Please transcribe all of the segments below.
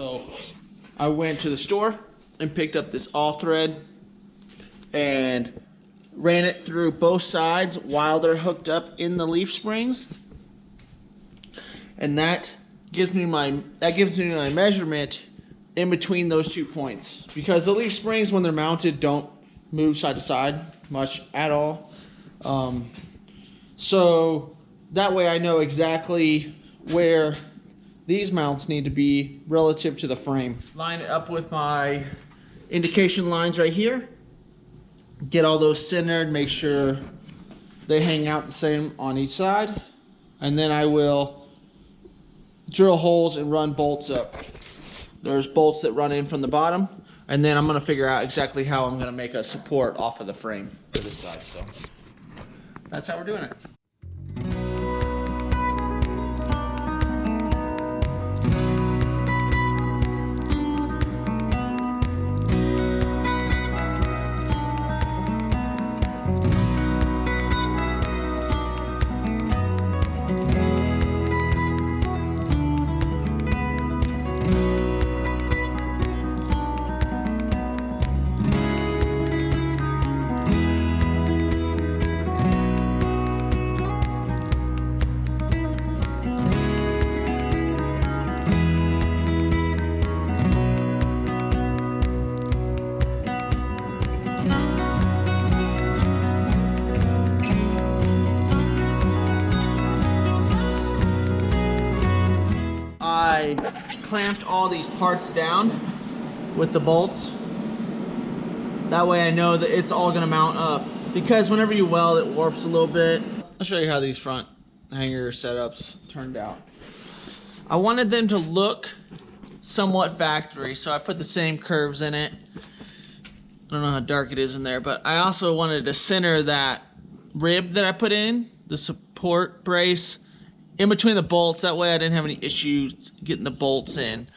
So I went to the store and picked up this all thread and ran it through both sides while they're hooked up in the leaf springs, and that gives me my measurement in between those 2 points, because the leaf springs, when they're mounted, don't move side to side much at all. So that way I know exactly where these mounts need to be relative to the frame. Line it up with my indication lines right here. Get all those centered, make sure they hang out the same on each side. And then I will drill holes and run bolts up. There's bolts that run in from the bottom, and then I'm gonna figure out exactly how I'm gonna make a support off of the frame for this side. So that's how we're doing it. I clamped all these parts down with the bolts. That way I know that it's all gonna mount up, because whenever you weld it warps a little bit. I'll show you how these front hanger setups turned out. I wanted them to look somewhat factory, so I put the same curves in it. I don't know how dark it is in there, but I also wanted to center that rib that I put in, the support brace, in between the bolts. That way I didn't have any issues getting the bolts in.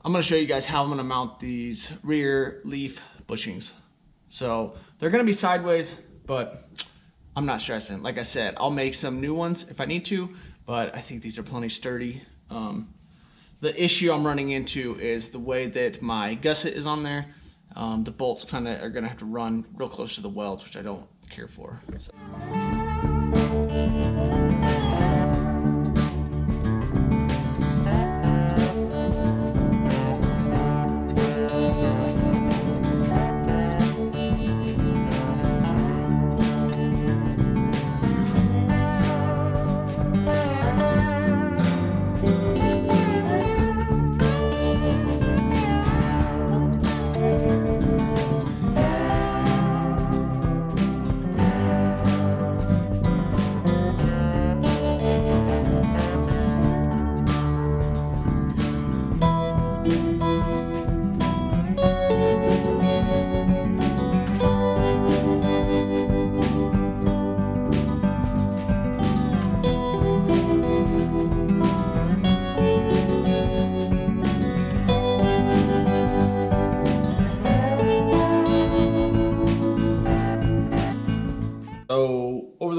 I'm going to show you guys how I'm going to mount these rear leaf bushings. So they're going to be sideways, but I'm not stressing. Like I said, I'll make some new ones if I need to, but I think these are plenty sturdy. The issue I'm running into is the way that my gusset is on there. The bolts kind of are going to have to run real close to the welds, which I don't care for. So.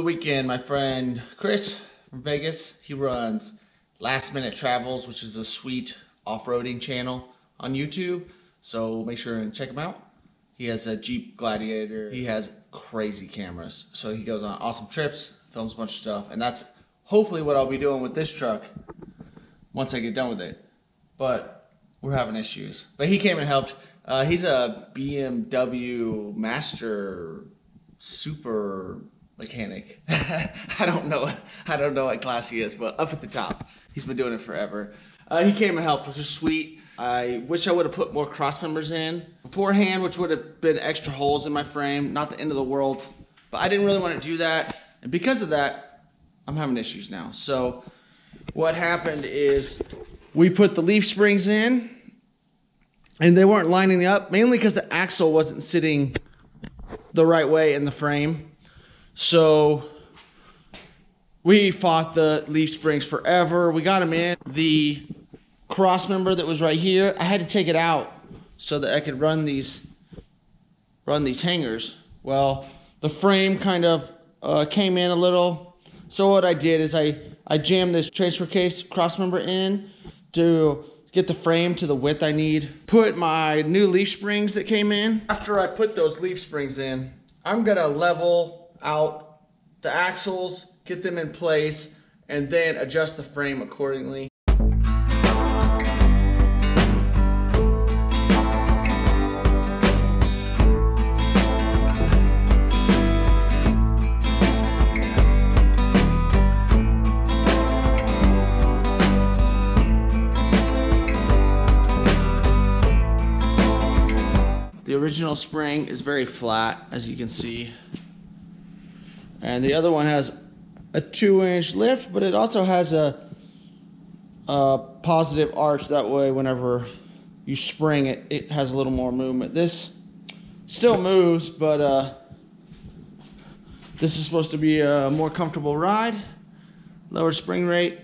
Weekend, my friend Chris from Vegas, he runs Last Minute Travels, which is a sweet off-roading channel on YouTube, so make sure and check him out. He has a Jeep Gladiator. He has crazy cameras, so he goes on awesome trips, films a bunch of stuff, and that's hopefully what I'll be doing with this truck once I get done with it. But we're having issues. But he came and helped. He's a BMW Master Super mechanic. I don't know what class he is, but up at the top. He's been doing it forever. He came and helped, which was sweet. I wish I would have put more cross members in beforehand, which would have been extra holes in my frame. Not the end of the world, but I didn't really want to do that. And because of that, I'm having issues now. So what happened is we put the leaf springs in, and they weren't lining up, mainly because the axle wasn't sitting the right way in the frame. So we fought the leaf springs forever. We got them in. The cross member that was right here, I had to take it out so that I could run these hangers. Well, the frame kind of came in a little. So what I did is I jammed this transfer case cross member in to get the frame to the width I need. Put my new leaf springs that came in. After I put those leaf springs in, I'm gonna level out the axles, get them in place, and then adjust the frame accordingly. The original spring is very flat, as you can see. And the other one has a 2-inch lift, but it also has a positive arch. That way, whenever you spring it, it has a little more movement. This still moves, but this is supposed to be a more comfortable ride. Lower spring rate.